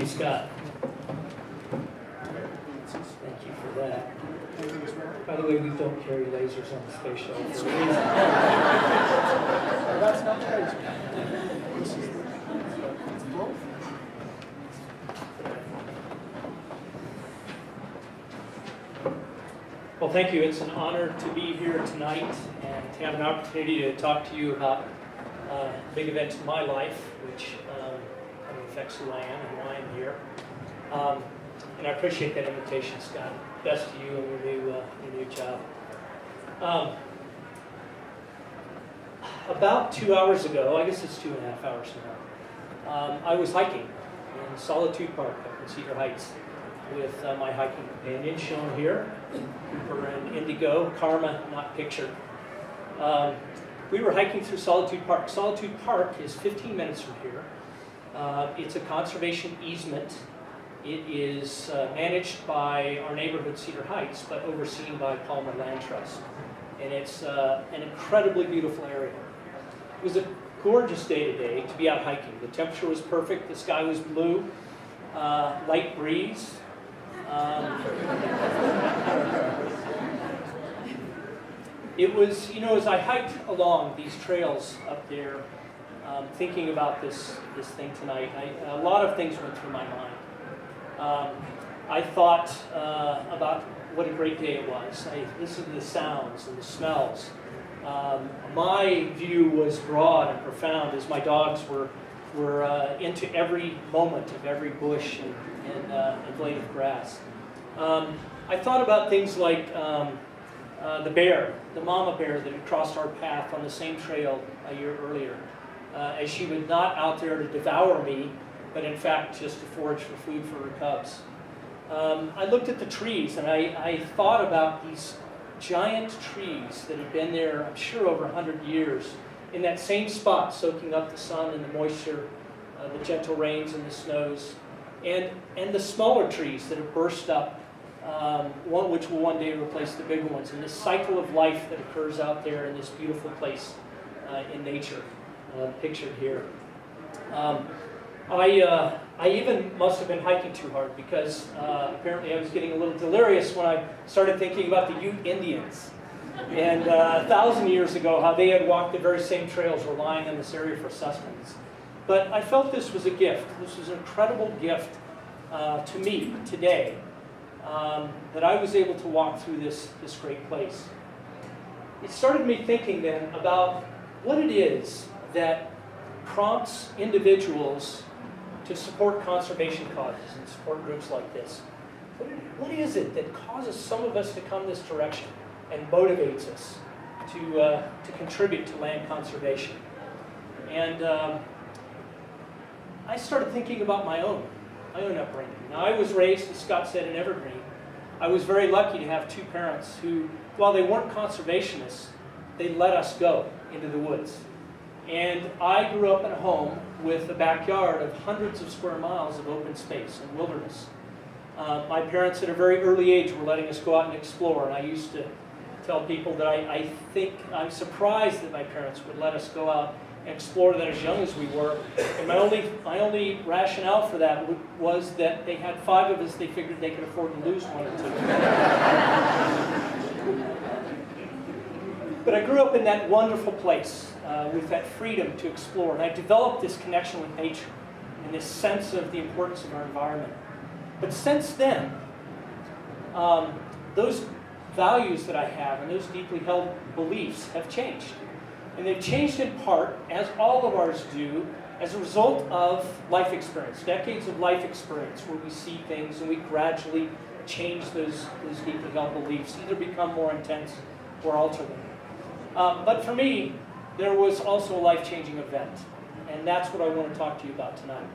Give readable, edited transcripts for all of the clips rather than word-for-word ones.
you, Scott. Thank you for that. By the way, we don't carry lasers on the space shuttle for a reason. That's not crazy. Well, thank you. It's an honor to be here tonight and to have an opportunity to talk to you about big events in my life, which affects who I am and why I'm here. And I appreciate that invitation, Scott. Best to you and your new job. About 2 hours ago, I guess it's 2.5 hours now, I was hiking in Solitude Park up in Cedar Heights with my hiking companion shown here, Cooper and Indigo, Karma not pictured. We were hiking through Solitude Park. Solitude Park is 15 minutes from here. It's a conservation easement. It is managed by our neighborhood, Cedar Heights, but overseen by Palmer Land Trust. And it's an incredibly beautiful area. It was a gorgeous day today to be out hiking. The temperature was perfect. The sky was blue. Light breeze. It was, as I hiked along these trails up there, thinking about this thing tonight, a lot of things went through my mind. I thought about what a great day it was. I listened to the sounds and the smells. My view was broad and profound as my dogs were into every moment of every bush and blade of grass. I thought about things like the bear, the mama bear that had crossed our path on the same trail a year earlier, as she was not out there to devour me, but in fact just to forage for food for her cubs. I looked at the trees and I thought about these giant trees that have been there, I'm sure, over 100 years, in that same spot, soaking up the sun and the moisture, the gentle rains and the snows, and the smaller trees that have burst up, one which will one day replace the bigger ones, and this cycle of life that occurs out there in this beautiful place in nature, pictured here. I even must have been hiking too hard because apparently I was getting a little delirious when I started thinking about the Ute Indians. And 1,000 years ago, how they had walked the very same trails relying on this area for sustenance. But I felt this was a gift. This was an incredible gift to me today, that I was able to walk through this great place. It started me thinking then about what it is that prompts individuals to support conservation causes and support groups like this. What is it that causes some of us to come this direction and motivates us to contribute to land conservation? And I started thinking about my own upbringing. Now, I was raised, as Scott said, in Evergreen. I was very lucky to have two parents who, while they weren't conservationists, they let us go into the woods. And I grew up in a home with a backyard of hundreds of square miles of open space and wilderness. My parents at a very early age were letting us go out and explore, and I used to tell people that I think I'm surprised that my parents would let us go out and explore that as young as we were. And my only rationale for that was that they had 5 of us, they figured they could afford to lose 1 or 2. But I grew up in that wonderful place with that freedom to explore, and I developed this connection with nature and this sense of the importance of our environment. But since then, those values that I have and those deeply held beliefs have changed. And they've changed in part, as all of ours do, as a result of life experience, decades of life experience, where we see things and we gradually change those deeply held beliefs, either become more intense or alter them. But for me, there was also a life-changing event, and that's what I want to talk to you about tonight.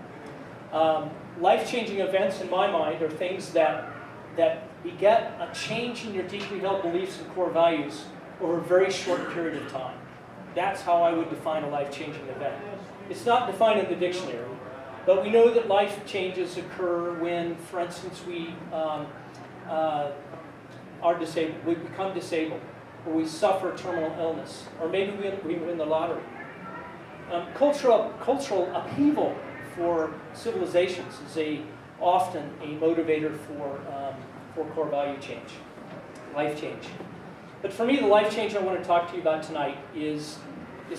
Life-changing events, in my mind, are things that beget a change in your deeply held beliefs and core values over a very short period of time. That's how I would define a life-changing event. It's not defined in the dictionary, but we know that life changes occur when, for instance, we are disabled, we become disabled, or we suffer terminal illness, or maybe we win the lottery. Cultural upheaval for civilizations is a often a motivator for core value change, life change. But for me, the life change I want to talk to you about tonight is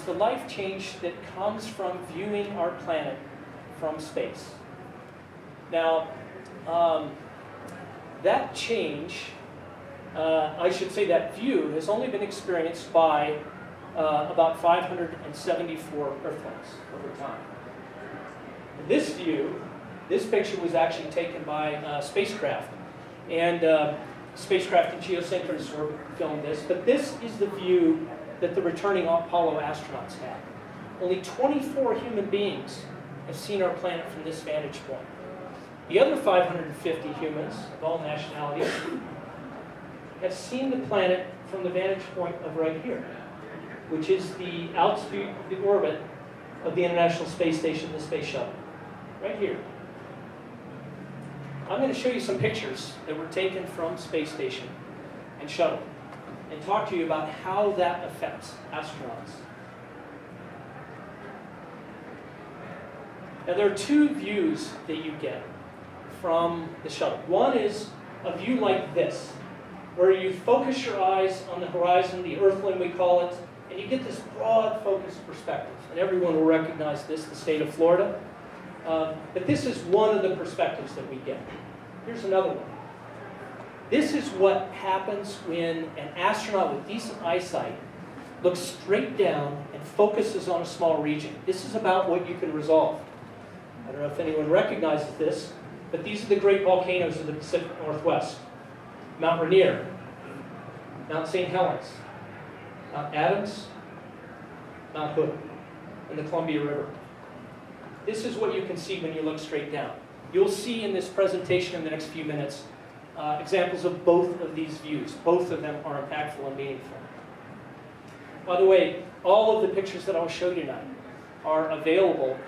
the life change that comes from viewing our planet from space. Now, that change, I should say that view, has only been experienced by about 574 Earthlings over time. This view, this picture was actually taken by spacecraft. And spacecraft and geosynchronous orbit filmed this, but this is the view that the returning Apollo astronauts had. Only 24 human beings have seen our planet from this vantage point. The other 550 humans of all nationalities have seen the planet from the vantage point of right here, which is the altitude of the orbit of the International Space Station, the Space Shuttle. Right here. I'm going to show you some pictures that were taken from Space Station and Shuttle and talk to you about how that affects astronauts. Now, there are two views that you get from the shuttle. One is a view like this, where you focus your eyes on the horizon, the Earthling we call it, and you get this broad focused perspective. And everyone will recognize this, the state of Florida. But this is one of the perspectives that we get. Here's another one. This is what happens when an astronaut with decent eyesight looks straight down and focuses on a small region. This is about what you can resolve. I don't know if anyone recognizes this, but these are the great volcanoes of the Pacific Northwest. Mount Rainier, Mount St. Helens, Mount Adams, Mount Hood, and the Columbia River. This is what you can see when you look straight down. You'll see in this presentation in the next few minutes examples of both of these views. Both of them are impactful and meaningful. By the way, all of the pictures that I'll show you tonight are available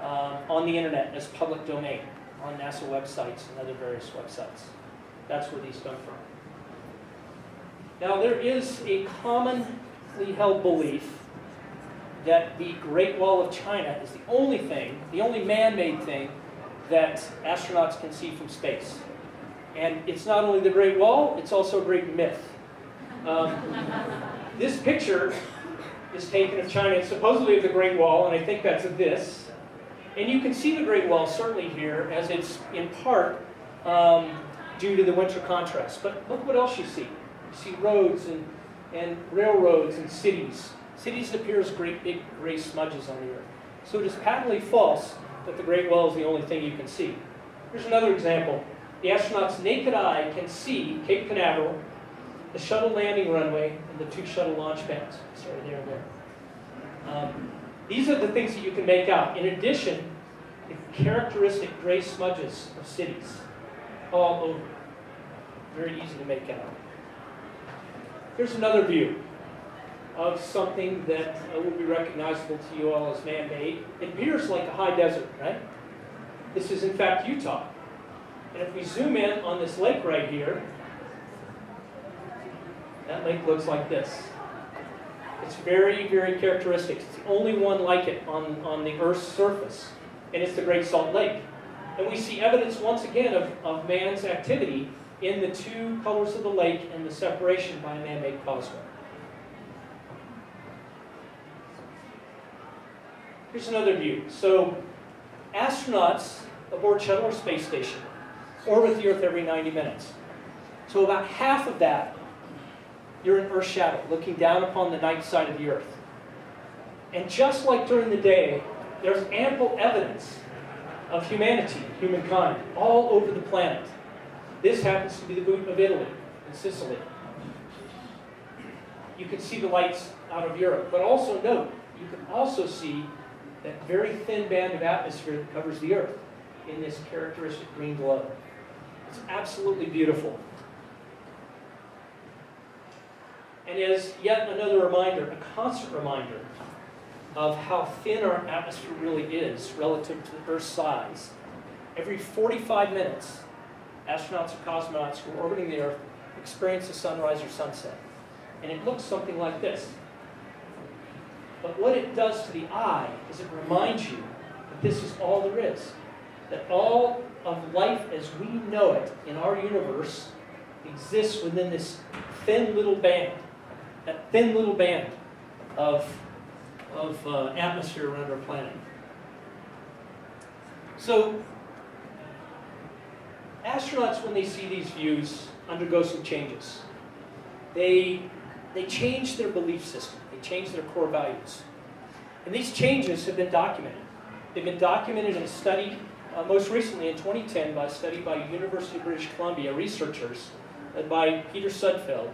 on the internet as public domain on NASA websites and other various websites. That's where these come from. Now, there is a commonly held belief that the Great Wall of China is the only thing, the only man-made thing that astronauts can see from space. And it's not only the Great Wall, it's also a great myth. This picture is taken of China. It's supposedly of the Great Wall, and I think that's of this. And you can see the Great Wall certainly here, as it's in part due to the winter contrast. But look what else you see. You see roads and railroads and cities. Cities appear as great big gray smudges on the Earth. So it is patently false that the Great Wall is the only thing you can see. Here's another example. The astronaut's naked eye can see Cape Canaveral, the shuttle landing runway, and the two shuttle launch pads. Sorry, there and there. These are the things that you can make out. In addition, the characteristic gray smudges of cities all over. Very easy to make out. Here's another view of something that will be recognizable to you all as man-made. It appears like a high desert, right? This is in fact Utah. And if we zoom in on this lake right here, that lake looks like this. It's very, very characteristic. It's the only one like it on the Earth's surface, and it's the Great Salt Lake. And we see evidence once again of man's activity in the two colors of the lake and the separation by a man-made causeway. Here's another view. So astronauts aboard shuttle or space station orbit the Earth every 90 minutes. So about half of that, you're in Earth's shadow, looking down upon the night side of the Earth. And just like during the day, there's ample evidence of humanity, humankind, all over the planet. This happens to be the boot of Italy and Sicily. You can see the lights out of Europe, but also note, you can also see that very thin band of atmosphere that covers the Earth in this characteristic green glow. It's absolutely beautiful. And as yet another reminder, a constant reminder of how thin our atmosphere really is relative to the Earth's size, every 45 minutes, astronauts or cosmonauts who are orbiting the Earth experience a sunrise or sunset. And it looks something like this. But what it does to the eye is it reminds you that this is all there is. That all of life as we know it in our universe exists within this thin little band, that thin little band of atmosphere around our planet. So, astronauts, when they see these views, undergo some changes. They change their belief system. They change their core values. And these changes have been documented. They've been documented in a study, most recently in 2010, by a study by University of British Columbia researchers led by Peter Sudfeld.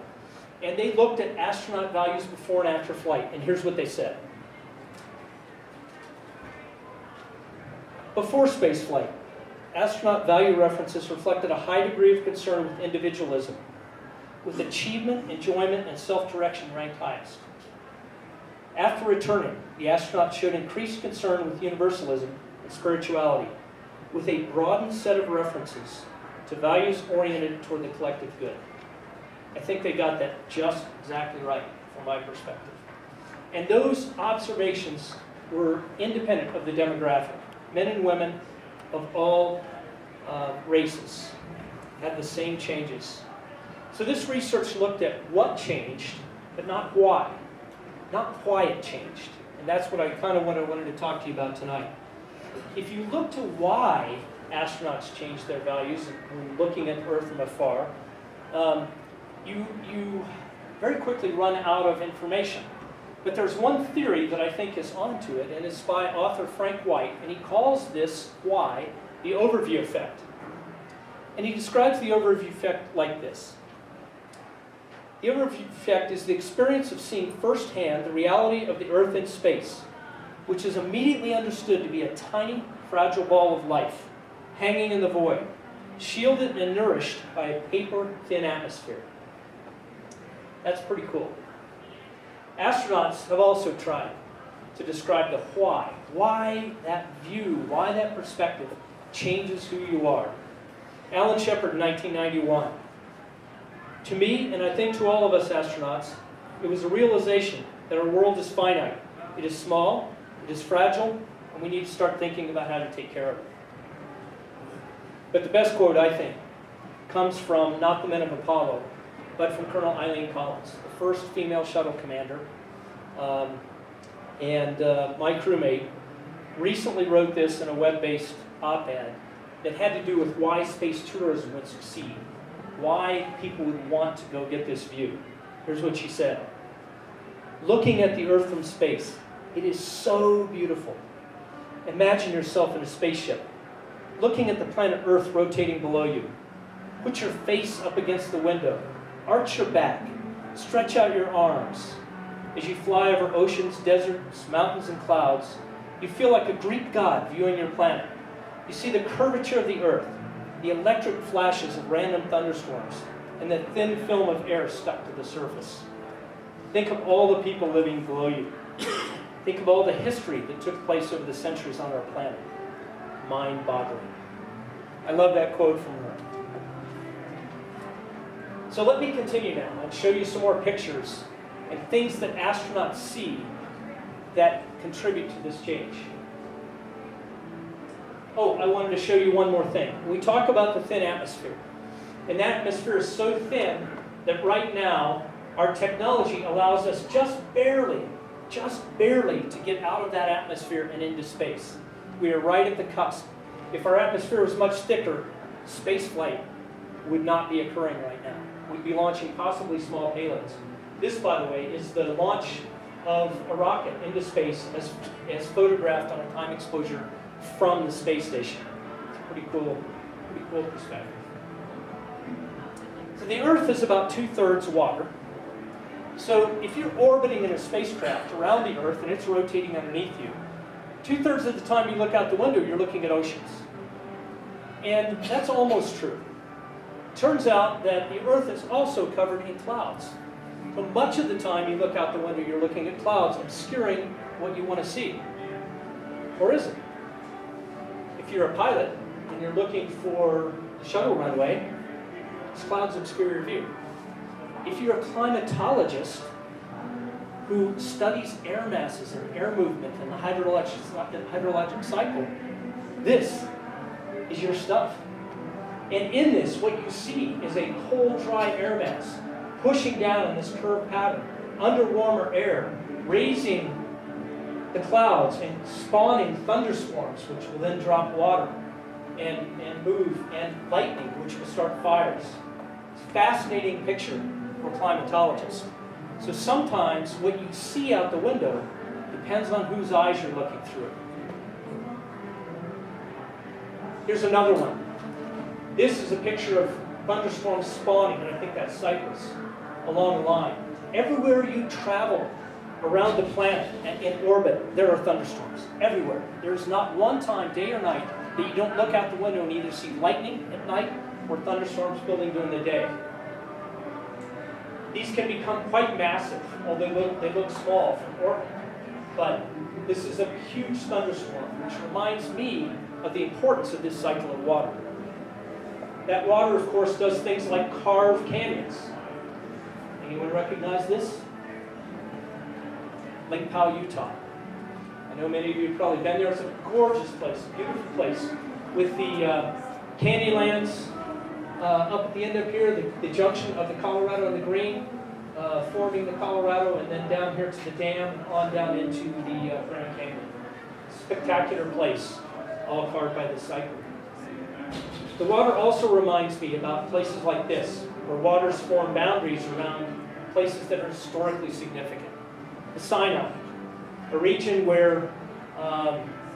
And they looked at astronaut values before and after flight. And here's what they said. Before spaceflight, astronaut value references reflected a high degree of concern with individualism, with achievement, enjoyment, and self-direction ranked highest. After returning, the astronauts showed increased concern with universalism and spirituality, with a broadened set of references to values oriented toward the collective good. I think they got that just exactly right from my perspective. And those observations were independent of the demographic. Men and women of all races had the same changes. So this research looked at what changed, but not why. Not why it changed. And that's what I kind of wanted to talk to you about tonight. If you look to why astronauts changed their values when looking at Earth from afar, you very quickly run out of information. But there's one theory that I think is onto it, and it's by author Frank White, and he calls this why the overview effect. And he describes the overview effect like this. The overview effect is the experience of seeing firsthand the reality of the Earth in space, which is immediately understood to be a tiny, fragile ball of life, hanging in the void, shielded and nourished by a paper-thin atmosphere. That's pretty cool. Astronauts have also tried to describe the why that view, why that perspective changes who you are. Alan Shepard in 1991. To me, and I think to all of us astronauts, it was a realization that our world is finite. It is small, it is fragile, and we need to start thinking about how to take care of it. But the best quote, I think, comes from not the men of Apollo, but from Colonel Eileen Collins, the first female shuttle commander, and my crewmate recently wrote this in a web-based op-ed that had to do with why space tourism would succeed, why people would want to go get this view. Here's what she said. Looking at the Earth from space, it is so beautiful. Imagine yourself in a spaceship, looking at the planet Earth rotating below you. Put your face up against the window. Arch your back. Stretch out your arms. As you fly over oceans, deserts, mountains, and clouds, you feel like a Greek god viewing your planet. You see the curvature of the Earth, the electric flashes of random thunderstorms, and the thin film of air stuck to the surface. Think of all the people living below you. Think of all the history that took place over the centuries on our planet. Mind-boggling. I love that quote from her. So let me continue now and show you some more pictures and things that astronauts see that contribute to this change. Oh, I wanted to show you one more thing. We talk about the thin atmosphere. And that atmosphere is so thin that right now our technology allows us just barely to get out of that atmosphere and into space. We are right at the cusp. If our atmosphere was much thicker, space flight would not be occurring right now. We'd be launching possibly small payloads. This, by the way, is the launch of a rocket into space as photographed on a time exposure from the space station. It's a pretty cool perspective. So the Earth is about 2/3 water. So if you're orbiting in a spacecraft around the Earth and it's rotating underneath you, 2/3 of the time you look out the window, you're looking at oceans. And that's almost true. Turns out that the Earth is also covered in clouds. So much of the time you look out the window, you're looking at clouds obscuring what you want to see. Or is it? If you're a pilot and you're looking for the shuttle runway, these clouds obscure your view. If you're a climatologist who studies air masses and air movement and the hydrologic cycle, this is your stuff. And in this, what you see is a cold, dry air mass pushing down in this curved pattern under warmer air, raising the clouds and spawning thunderstorms, which will then drop water and move, and lightning, which will start fires. It's a fascinating picture for climatologists. So sometimes what you see out the window depends on whose eyes you're looking through. Here's another one. This is a picture of thunderstorms spawning, and I think that's Cyprus, along the line. Everywhere you travel around the planet and in orbit, there are thunderstorms. Everywhere. There's not one time, day or night, that you don't look out the window and either see lightning at night or thunderstorms building during the day. These can become quite massive, although they look small from orbit. But this is a huge thunderstorm, which reminds me of the importance of this cycle of water. That water, of course, does things like carve canyons. Anyone recognize this? Lake Powell, Utah. I know many of you have probably been there. It's a gorgeous place, a beautiful place, with the Canyonlands up at the end up here, the junction of the Colorado and the Green, forming the Colorado, and then down here to the dam and on down into the Grand Canyon. Spectacular place, all carved by the cycle. The water also reminds me about places like this, where waters form boundaries around places that are historically significant. The Sinai, a region where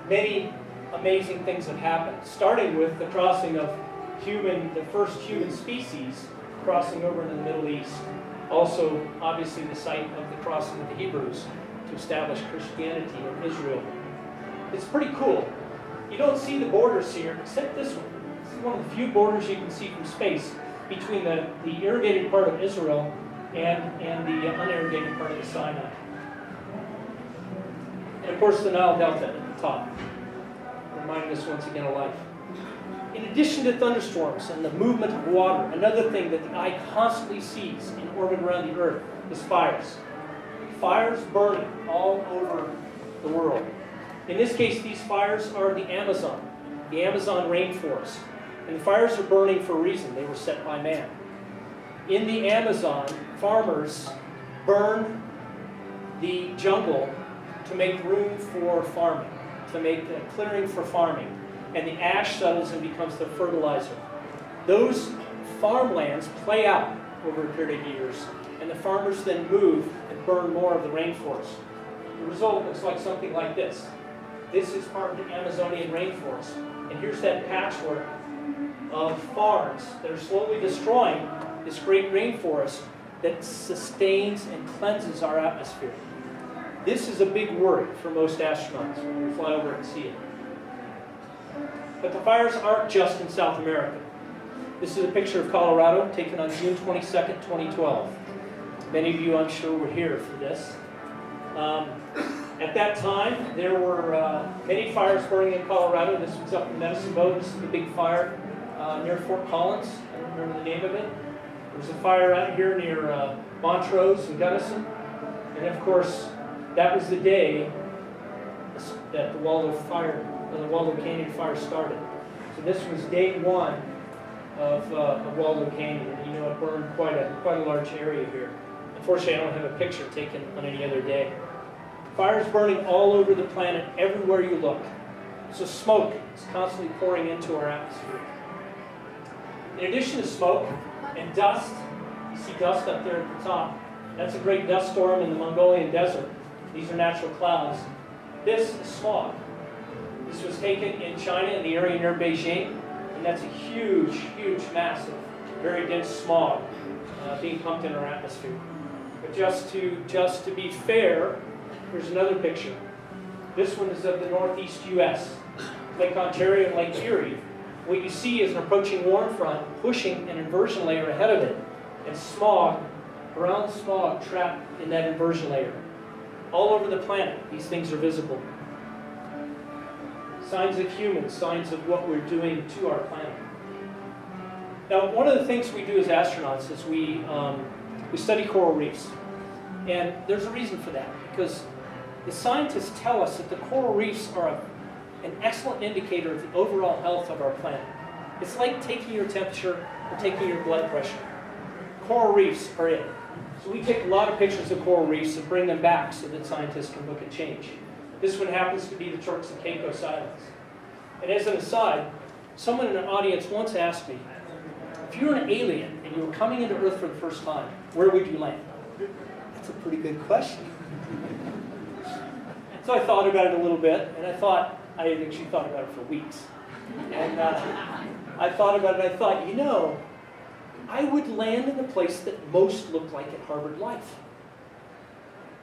many amazing things have happened, starting with the crossing of the first human species crossing over into the Middle East. Also, obviously, the site of the crossing of the Hebrews to establish Christianity in Israel. It's pretty cool. You don't see the borders here, except this one. This is one of the few borders you can see from space between the irrigated part of Israel and the unirrigated part of the Sinai. And of course, the Nile Delta at the top, reminding us once again of life. In addition to thunderstorms and the movement of water, another thing that the eye constantly sees in orbit around the Earth is fires. Fires burning all over the world. In this case, these fires are the Amazon rainforest. And the fires are burning for a reason. They were set by man. In the Amazon, farmers burn the jungle to make room for farming, to make a clearing for farming. And the ash settles and becomes the fertilizer. Those farmlands play out over a period of years, and the farmers then move and burn more of the rainforest. The result looks like something like this. This is part of the Amazonian rainforest. And here's that patchwork of farms that are slowly destroying this great rainforest that sustains and cleanses our atmosphere. This is a big worry for most astronauts when we fly over and see it. But the fires aren't just in South America. This is a picture of Colorado taken on June 22nd, 2012. Many of you, I'm sure, were here for this. At that time, there were many fires burning in Colorado. This was up in Medicine Bow. This is the big fire near Fort Collins. I don't remember the name of it. There was a fire out here near Montrose and Gunnison. And of course, that was the day that the Waldo Canyon fire started. So this was day one of Waldo Canyon, and you know it burned quite a large area here. Unfortunately, I don't have a picture taken on any other day. Fires burning all over the planet, everywhere you look. So smoke is constantly pouring into our atmosphere. In addition to smoke and dust, you see dust up there at the top. That's a great dust storm in the Mongolian desert. These are natural clouds. This is smog. This was taken in China, in the area near Beijing, and that's a huge, huge, massive, very dense smog being pumped in our atmosphere. But just to be fair, here's another picture. This one is of the northeast U.S., Lake Ontario and Lake Erie. What you see is an approaching warm front pushing an inversion layer ahead of it, and smog, brown smog trapped in that inversion layer. All over the planet, these things are visible. Signs of humans, signs of what we're doing to our planet. Now, one of the things we do as astronauts is we study coral reefs. And there's a reason for that, because the scientists tell us that the coral reefs are an excellent indicator of the overall health of our planet. It's like taking your temperature or taking your blood pressure. Coral reefs are it. So we take a lot of pictures of coral reefs and bring them back so that scientists can look at change. This one happens to be the Turks and Caicos Islands. And as an aside, someone in an audience once asked me, if you were an alien and you were coming into Earth for the first time, where would you land? That's a pretty good question. So I thought about it a little bit, and I actually thought about it for weeks. And I thought about it, I thought, you know, I would land in the place that most looked like it harbored life.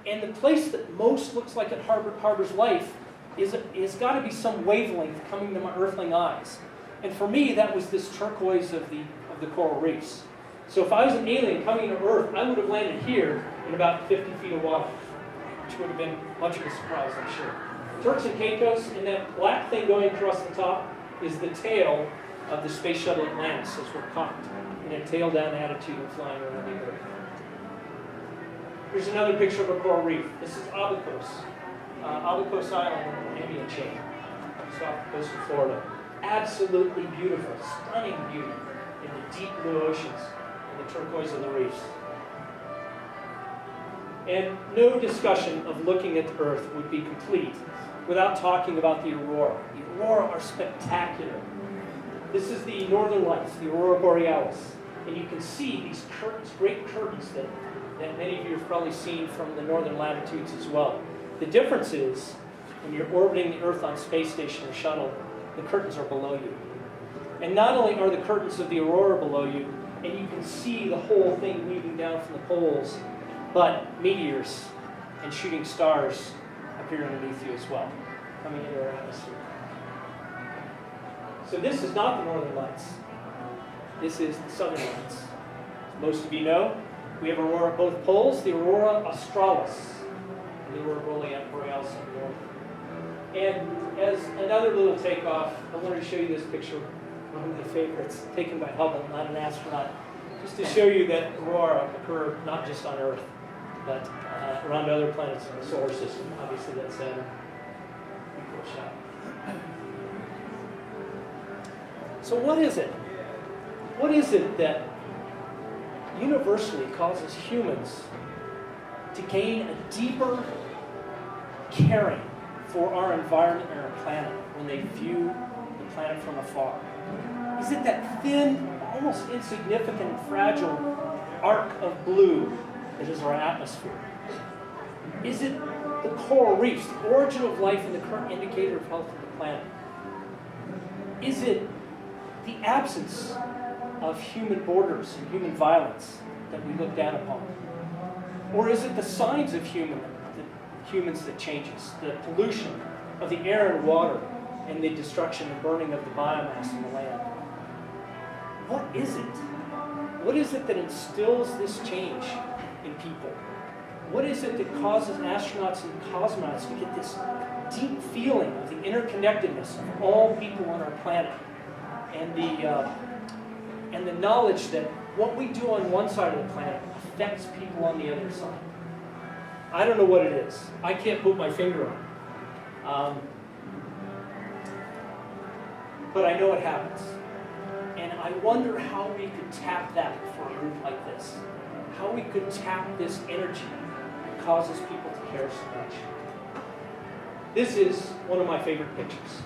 And the place that most looks like it harbors life is got to be some wavelength coming to my earthling eyes. And for me, that was this turquoise of the coral reefs. So if I was an alien coming to Earth, I would have landed here in about 50 feet of water, which would have been much of a surprise, I'm sure. Turks and Caicos, and that black thing going across the top is the tail of the Space Shuttle Atlantis as we're cocked in a tail-down attitude and flying around the Earth. Here's another picture of a coral reef. This is Abacos. Abacos Island in the Bohemian chain, just off the coast of Florida. Absolutely beautiful, stunning beauty in the deep blue oceans and the turquoise of the reefs. And no discussion of looking at the Earth would be complete without talking about the aurora. The aurora are spectacular. This is the northern lights, the aurora borealis. And you can see these curtains, great curtains that many of you have probably seen from the northern latitudes as well. The difference is, when you're orbiting the Earth on space station or shuttle, the curtains are below you. And not only are the curtains of the aurora below you, and you can see the whole thing weaving down from the poles, but meteors and shooting stars appear underneath you as well, coming into our atmosphere. So this is not the northern lights. This is the southern lights. As most of you know, we have aurora at both poles, the aurora australis and the aurora borealis in the north. And as another little takeoff, I wanted to show you this picture, one of my favorites, taken by Hubble, not an astronaut, just to show you that aurora occur not just on Earth, but around other planets in the solar system. Obviously, that's a pretty cool shot. So what is it? What is it that universally causes humans to gain a deeper caring for our environment and our planet when they view the planet from afar? Is it that thin, almost insignificant and fragile arc of blue that is our atmosphere? Is it the coral reefs, the origin of life and the current indicator of health of the planet? Is it the absence of human borders and human violence that we look down upon? Or is it the signs of humans that changes, the pollution of the air and water and the destruction and burning of the biomass in the land? What is it? What is it that instills this change in people? What is it that causes astronauts and cosmonauts to get this deep feeling of the interconnectedness of all people on our planet, and the knowledge that what we do on one side of the planet affects people on the other side? I don't know what it is. I can't put my finger on it. But I know it happens. And I wonder how we could tap that for a group like this. How we could tap this energy that causes people to care so much. This is one of my favorite pictures.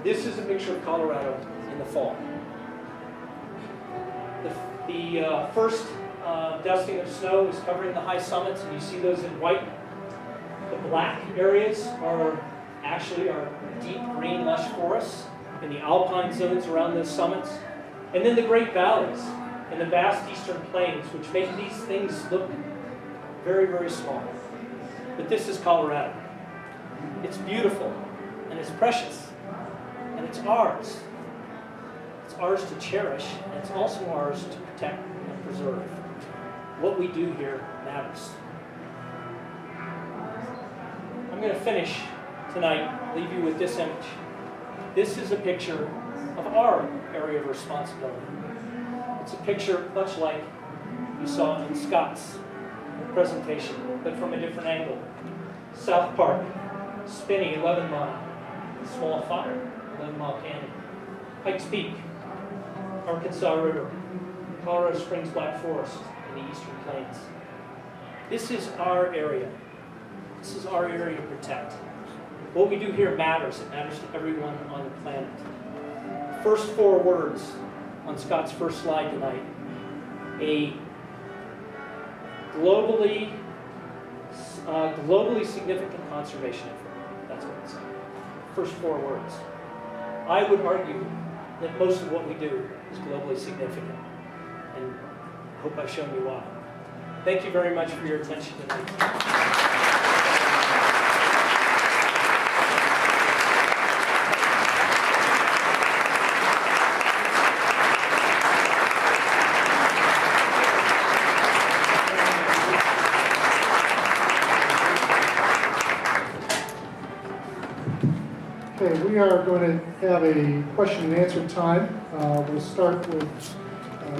This is a picture of Colorado in the fall. The first dusting of snow is covering the high summits, and you see those in white. The black areas are actually our deep green lush forests in the alpine zones around those summits. And then the Great Valleys and the vast eastern plains, which make these things look very, very small. But this is Colorado. It's beautiful, and it's precious, and it's ours. It's ours to cherish, and it's also ours to protect and preserve. What we do here matters. I'm going to finish tonight, leave you with this image. This is a picture of our area of responsibility. It's a picture much like you saw in Scott's presentation, but from a different angle. South Park, spinning 11 Mile, small fire, 11 Mile Canyon. Pikes Peak, Arkansas River, Colorado Springs Black Forest, and the Eastern Plains. This is our area. This is our area to protect. What we do here matters. It matters to everyone on the planet. First 4 words on Scott's first slide tonight. A globally significant conservation effort. That's what it's saying. First 4 words. I would argue that most of what we do is globally significant, and I hope I've shown you why. Thank you very much for your attention tonight. Okay, we are going to have a question and answer time. We'll start with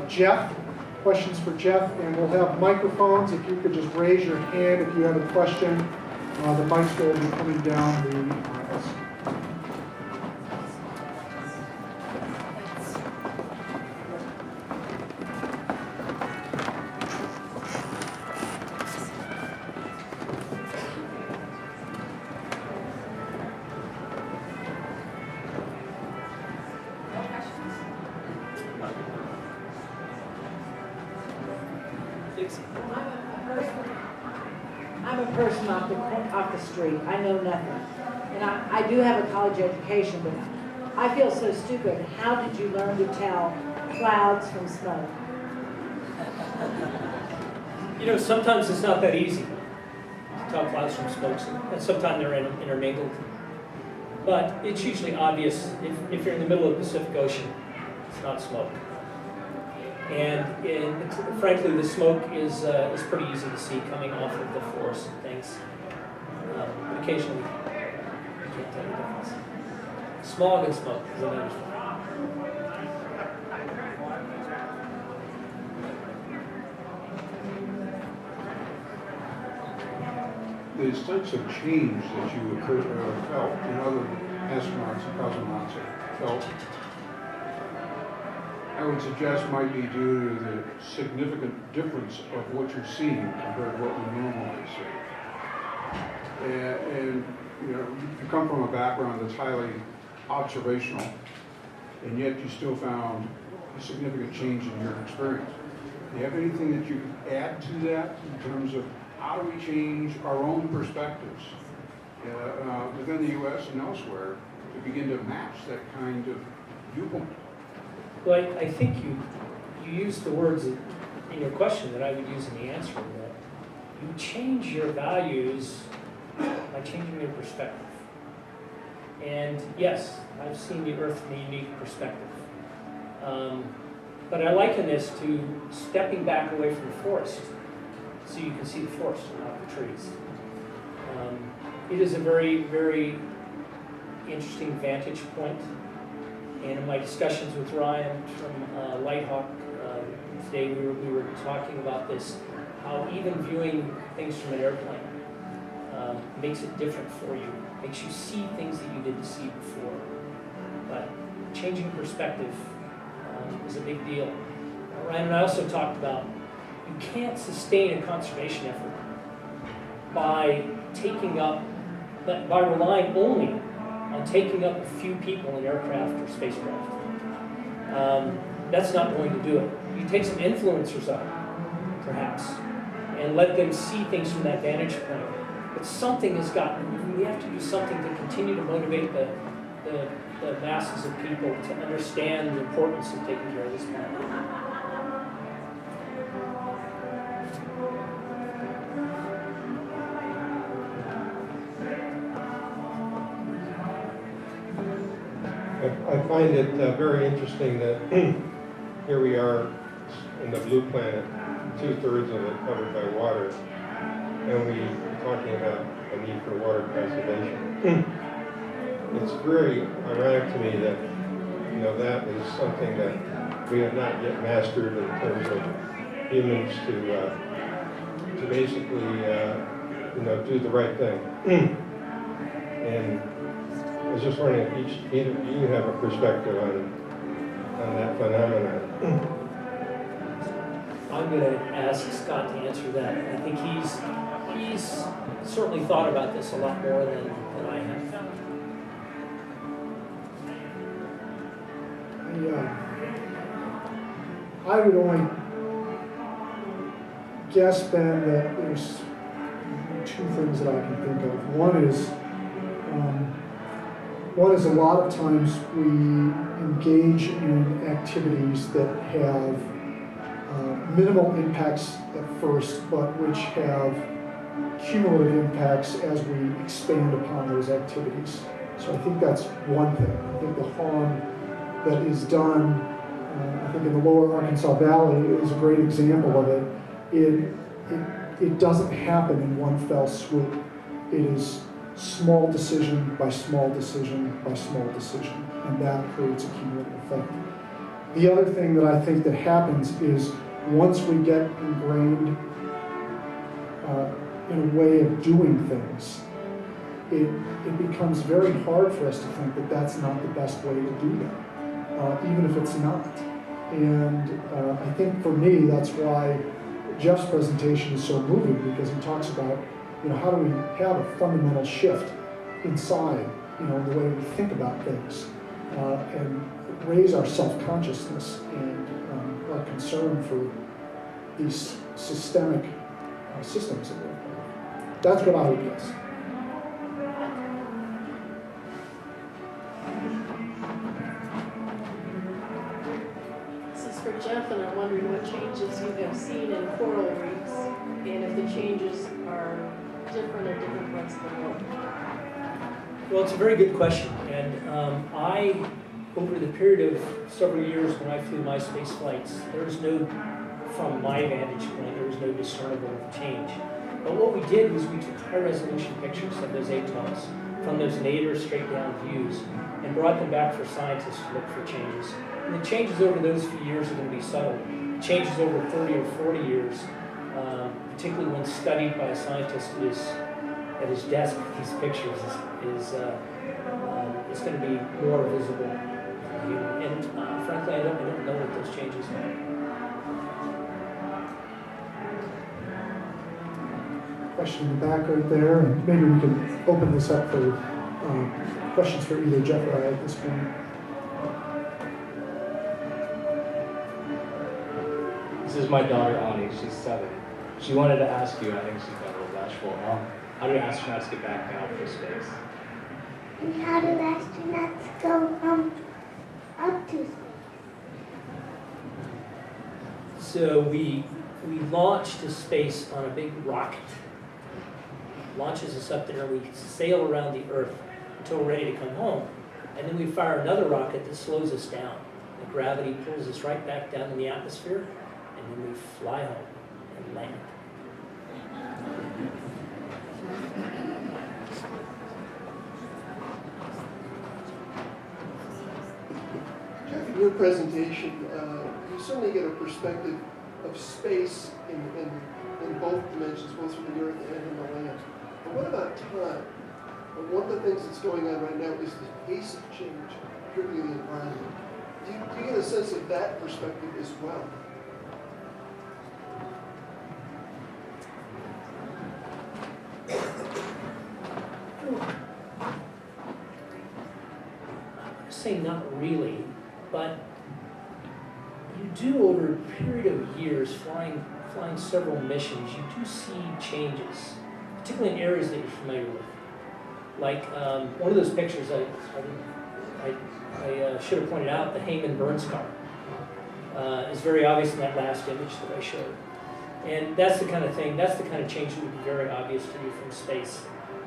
Jeff. Questions for Jeff, and we'll have microphones. If you could just raise your hand if you have a question. The mics will be coming down the aisles. I'm a person off the street. I know nothing. And I do have a college education, but I feel so stupid. How did you learn to tell clouds from smoke? You know, sometimes it's not that easy to tell clouds from smoke, and sometimes they're intermingled. But it's usually obvious if you're in the middle of the Pacific Ocean, it's not smoke. And frankly, the smoke is pretty easy to see coming off of the forest and things. But occasionally, you can't tell the difference. Smog and smoke is another thing. The sense of change that you felt in other astronauts and cosmonauts felt, I would suggest might be due to the significant difference of what you're seeing compared to what we normally see. And you know, you come from a background that's highly observational, and yet you still found a significant change in your experience. Do you have anything that you could add to that in terms of how do we change our own perspectives within the U.S. and elsewhere to begin to match that kind of viewpoint? Well, I think you used the words in your question that I would use in the answer, that you change your values by changing your perspective. And yes, I've seen the Earth from a unique perspective. But I liken this to stepping back away from the forest so you can see the forest and not the trees. It is a very, very interesting vantage point. And in my discussions with Ryan from Lighthawk today, we were talking about this, how even viewing things from an airplane makes it different for you, makes you see things that you didn't see before. But changing perspective is a big deal. Ryan and I also talked about you can't sustain a conservation effort by relying only on taking up a few people in aircraft or spacecraft. That's not going to do it. You take some influencers out, perhaps, and let them see things from that vantage point. But something has got, we have to do something to continue to motivate the masses of people to understand the importance of taking care of this planet. I find it very interesting that here we are in the blue planet, 2/3 of it covered by water, and we're talking about the need for water conservation. It's very ironic to me that, you know, that is something that we have not yet mastered in terms of humans to basically, you know, do the right thing. And I was just wondering if either of you have a perspective on on that phenomenon? I'm going to ask Scott to answer that. I think he's certainly thought about this a lot more than I have. I would only guess, Ben, that there's two things that I can think of. One is a lot of times we engage in activities that have minimal impacts at first, but which have cumulative impacts as we expand upon those activities. So I think that's one thing. I think the harm that is done, I think in the lower Arkansas Valley is a great example of it. It doesn't happen in one fell swoop. It is small decision by small decision by small decision, and that creates a cumulative effect. The other thing that I think that happens is once we get ingrained in a way of doing things, it becomes very hard for us to think that that's not the best way to do that, even if it's not. And I think for me, that's why Jeff's presentation is so moving, because he talks about, how do we have a fundamental shift inside, the way we think about things, and raise our self-consciousness and our concern for these systemic systems that we're in. That's what I would guess. This is for Jeff, and I'm wondering what changes you have seen in coral reefs, and if the changes are different at different parts of the world. Well, it's a very good question, and I, over the period of several years when I flew my space flights, from my vantage point, there was no discernible change. But what we did was we took high-resolution pictures of those atolls from those nadir straight-down views and brought them back for scientists to look for changes. And the changes over those few years are going to be subtle. Changes over 30 or 40 years, particularly when studied by a scientist who is at his desk with these pictures, is going to be more visible. And frankly, I don't know what those changes are. Question in the back right there, and maybe we can open this up for questions for either Jeff or I at this point. This is my daughter, Ani. She's 7. She wanted to ask you, and I think she got a little bashful. How do astronauts get back down for space? And how do astronauts go up to space? So we launch to space on a big rocket. Launches us up there, we sail around the Earth until we're ready to come home. And then we fire another rocket that slows us down. The gravity pulls us right back down in the atmosphere, and then we fly home and land. Jeff, in your presentation, you certainly get a perspective of space in both dimensions, both from the Earth and in the land. But what about time? One of the things that's going on right now is the pace of change, particularly in the environment. Do you get a sense of that perspective as well? I would say not really, but you do over a period of years, flying several missions, you do see changes, particularly in areas that you're familiar with. Like one of those pictures I should have pointed out, the Heyman-Burn scar, is very obvious in that last image that I showed. And that's the kind of thing, that's the kind of change that would be very obvious to you from space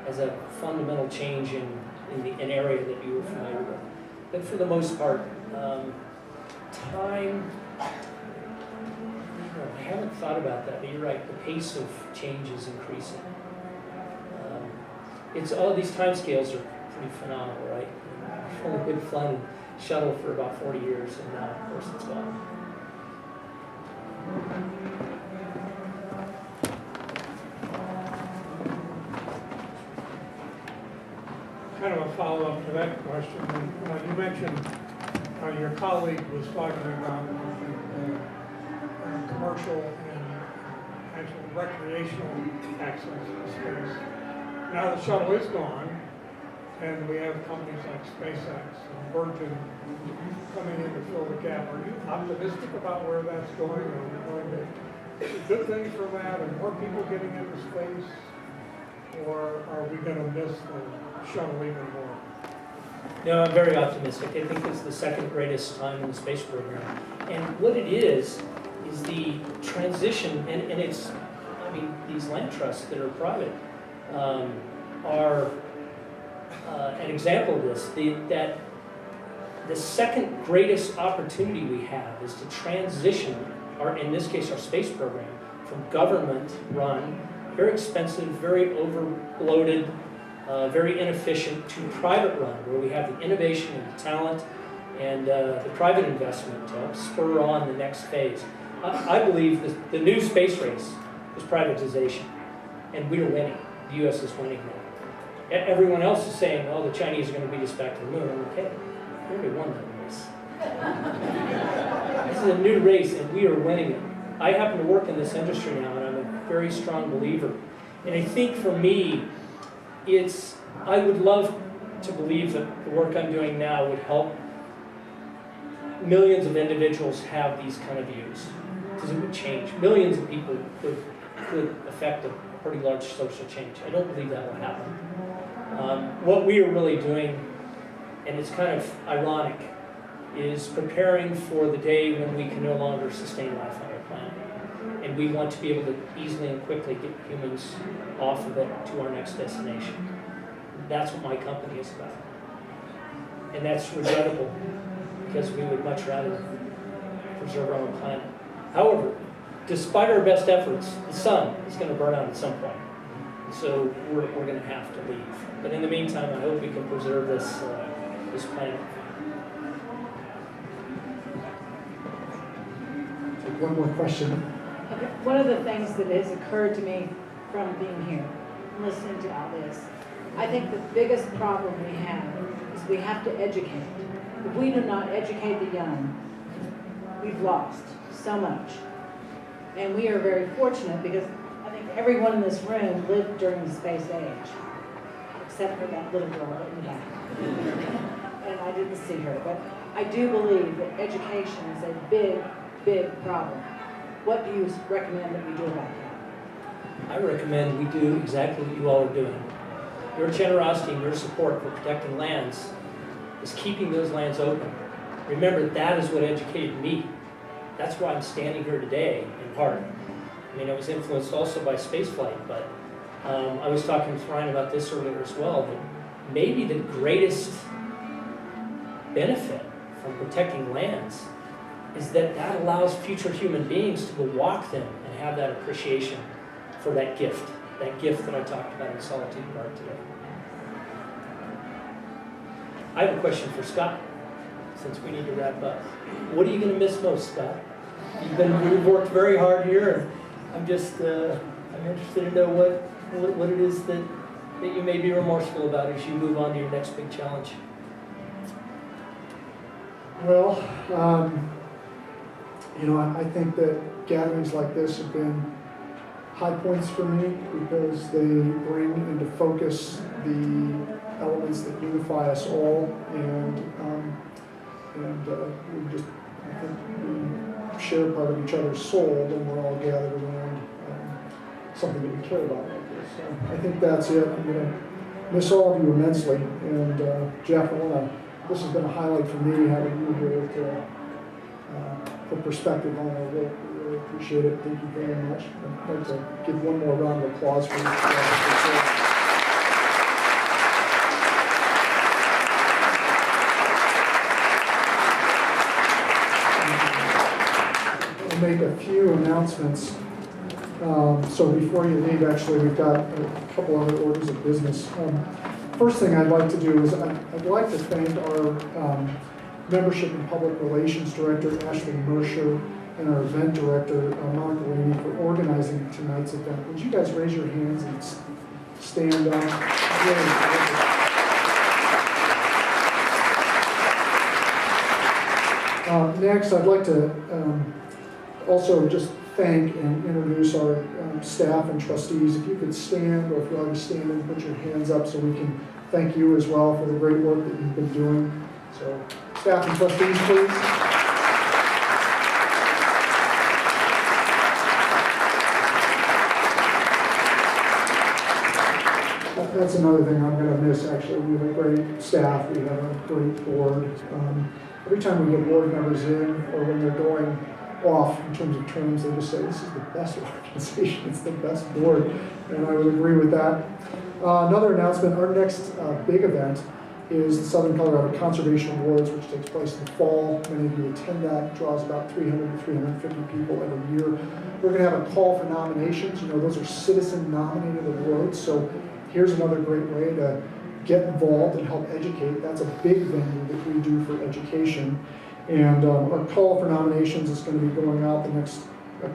as a fundamental change in an area that you were familiar with. But for the most part, time, I haven't thought about that, but you're right, the pace of change is increasing. It's all these time scales are pretty phenomenal, right? We've only been flying shuttle for about 40 years, and now, of course, it's gone. Kind of a follow-up to that question. You mentioned your colleague was talking about commercial and actual recreational access to space. Now the shuttle is gone, and we have companies like SpaceX and Virgin coming in to fill the gap. Are you optimistic about where that's going? Are we going to see good things from that and more people getting into space? Or are we going to miss the shuttle even more? No, I'm very optimistic. I think it's the second greatest time in the space program. And what it is the transition, and it's, I mean, these land trusts that are private are an example of this. That the second greatest opportunity we have is to transition, in this case, our space program, from government-run, very expensive, very overloaded, very inefficient, to private-run, where we have the innovation and the talent and the private investment to help spur on the next phase. I believe the new space race is privatization, and we are winning. The U.S. is winning now. Everyone else is saying, oh, the Chinese are going to beat us back to the moon. Okay, we already won that race. This is a new race, and we are winning it. I happen to work in this industry now, and I'm a very strong believer. And I think for me, I would love to believe that the work I'm doing now would help millions of individuals have these kind of views, because it would change. Millions of people could affect a pretty large social change. I don't believe that will happen. What we are really doing, and it's kind of ironic, is preparing for the day when we can no longer sustain life on our planet. And we want to be able to easily and quickly get humans off of it to our next destination. That's what my company is about. And that's regrettable, because we would much rather preserve our own planet. However, despite our best efforts, the sun is going to burn out at some point. So we're going to have to leave. But in the meantime, I hope we can preserve this planet. Take one more question. Okay. One of the things that has occurred to me from being here, listening to all this, I think the biggest problem we have is we have to educate. If we do not educate the young, we've lost so much. And we are very fortunate because I think everyone in this room lived during the space age, except for that little girl in the back. And I didn't see her, but I do believe that education is a big, big problem. What do you recommend that we do about that? I recommend we do exactly what you all are doing. Your generosity and your support for protecting lands is keeping those lands open. Remember, that is what educated me. That's why I'm standing here today, in part. I mean, I was influenced also by spaceflight, but I was talking with Ryan about this earlier as well, that maybe the greatest benefit from protecting lands is that allows future human beings to go walk them and have that appreciation for that gift that I talked about in Solitude Park today. I have a question for Scott, since we need to wrap up. What are you going to miss most, Scott? You've worked very hard here, and I'm interested to know what it is that you may be remorseful about as you move on to your next big challenge. Well, I think that gatherings like this have been high points for me because they bring into focus the elements that unify us all, and I think we share part of each other's soul when we're all gathered around something that we care about like this. So I think that's it. I'm going to miss all of you immensely, and Jeff, this has been a highlight for me having you here to put perspective on our work. We really appreciate it. Thank you very much. I'd like to give one more round of applause for this. I'll make a few announcements. So before you leave, actually, we've got a couple other orders of business. First thing I'd like to do is I'd like to thank our Membership and Public Relations Director, Ashley Mercer, and our Event Director, Monica Laney, for organizing tonight's event. Would you guys raise your hands and stand up? Next, I'd like to also just thank and introduce our staff and trustees. If you could stand, or if you're already standing, put your hands up so we can thank you as well for the great work that you've been doing. So, staff and trustees, please. That's another thing I'm going to miss, actually. We have a great staff, we have a great board. Every time we get board members in, or when they're going off in terms of terms, they just say, this is the best organization, it's the best board, and I would agree with that. Another announcement, our next big event is the Southern Colorado Conservation Awards, which takes place in the fall. Many of you attend that. It draws about 300 to 350 people every year. We're going to have a call for nominations. You know, those are citizen-nominated awards, so here's another great way to get involved and help educate. That's a big venue that we do for education. And our call for nominations is going to be going out the next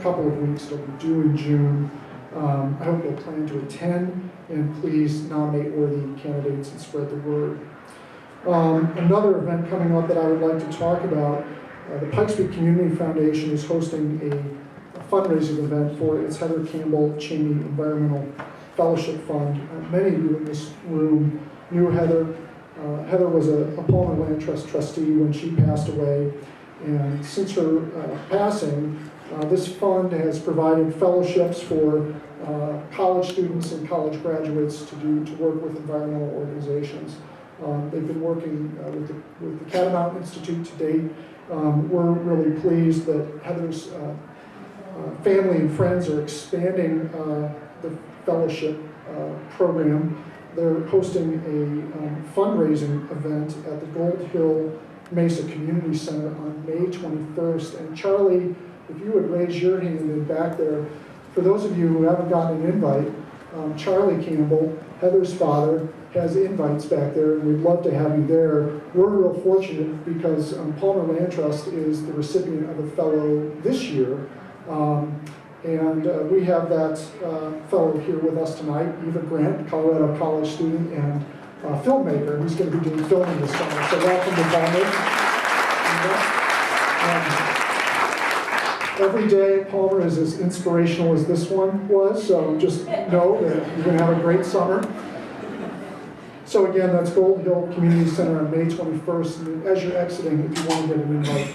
couple of weeks. It'll be due in June. I hope you'll plan to attend, and please nominate worthy candidates and spread the word. Another event coming up that I would like to talk about, the Pikes Peak Community Foundation is hosting a fundraising event for its Heather Campbell Cheney Environmental Fellowship Fund. Many of you in this room knew Heather. Heather was a Palmer Land Trust trustee when she passed away, and since her passing, this fund has provided fellowships for college students and college graduates to work with environmental organizations. They've been working with the Catamount Institute to date. We're really pleased that Heather's family and friends are expanding the fellowship program. They're hosting a fundraising event at the Gold Hill Mesa Community Center on May 21st. And Charlie, if you would raise your hand in back there, for those of you who haven't gotten an invite, Charlie Campbell, Heather's father, has invites back there, and we'd love to have you there. We're real fortunate because Palmer Land Trust is the recipient of a fellow this year. And we have that fellow here with us tonight, Eva Grant, Colorado College student and filmmaker, who's going to be doing filming this summer. So welcome to Palmer. Every day at Palmer is as inspirational as this one was, so just know that you're going to have a great summer. So again, that's Gold Hill Community Center on May 21st. And as you're exiting, if you want to get an invite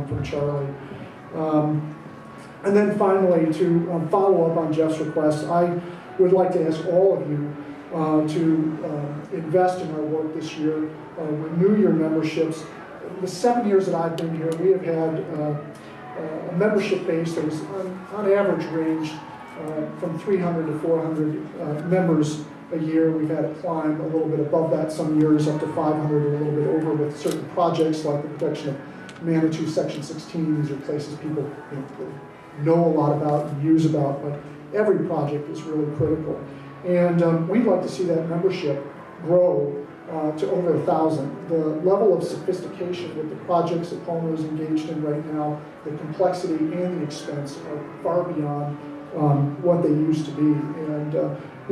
from Charlie. And then finally, to follow up on Jeff's request, I would like to ask all of you to invest in our work this year, renew your memberships. In the 7 years that I've been here, we have had a membership base that has on average ranged from 300 to 400 members a year. We've had it climb a little bit above that some years, up to 500 or a little bit over with certain projects like the protection of Manitou Section 16. These are places people know a lot about and use about, but every project is really critical. And we'd like to see that membership grow to over 1,000. The level of sophistication with the projects that Palmer is engaged in right now, the complexity and the expense are far beyond what they used to be.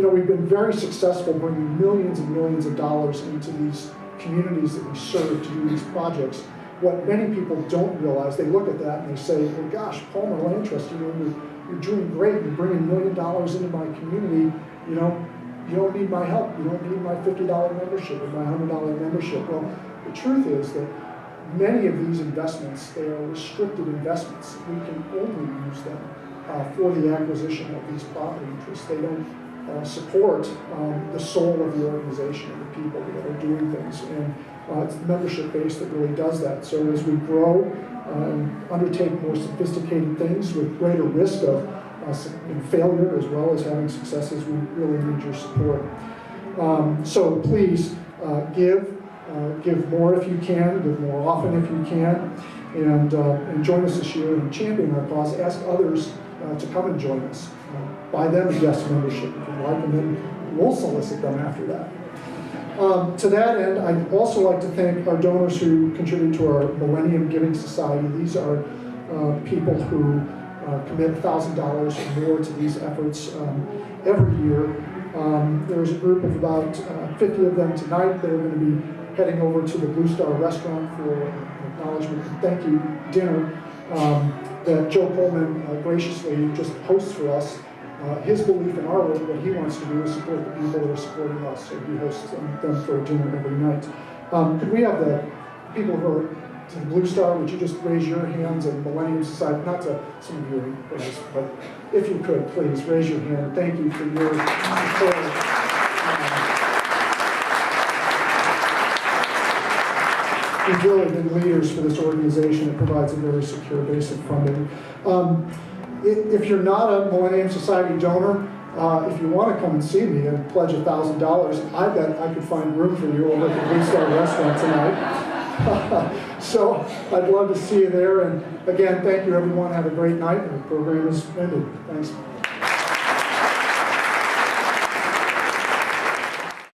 And we've been very successful bringing millions and millions of dollars into these communities that we serve to do these projects. What many people don't realize, they look at that and they say, well, gosh, Palmer Land Trust, you're doing great. You're bringing $1 million into my community. You don't need my help. You don't need my $50 membership or my $100 membership. Well, the truth is that many of these investments, they are restricted investments. We can only use them for the acquisition of these property interests. They don't support the soul of the organization and the people that are doing things. And it's the membership base that really does that. So as we grow and undertake more sophisticated things with greater risk of failure as well as having successes, we really need your support. So please give more if you can, give more often if you can, and join us this year in championing our cause. Ask others to come and join us. Buy them a guest membership if you'd like, and then we'll solicit them after that. To that end, I'd also like to thank our donors who contribute to our Millennium Giving Society. These are people who commit $1,000 or more to these efforts every year. There's a group of about 50 of them tonight that are going to be heading over to the Blue Star restaurant for acknowledgement and thank you dinner that Joe Pullman graciously just hosts for us. His belief in our work, what he wants to do is support the people that are supporting us, so he hosts them for dinner every night. Could we have the people who are to the Blue Star, would you just raise your hands, and Millennium Society, not to some of you guys, but if you could, please raise your hand. Thank you for your support. You've really been leaders for this organization. It provides a very secure base of funding. If you're not a Millennium Society donor, if you want to come and see me and pledge $1,000, I bet I could find room for you over at the Blue Star restaurant tonight. So I'd love to see you there. And again, thank you everyone. Have a great night. The program is ended. Thanks.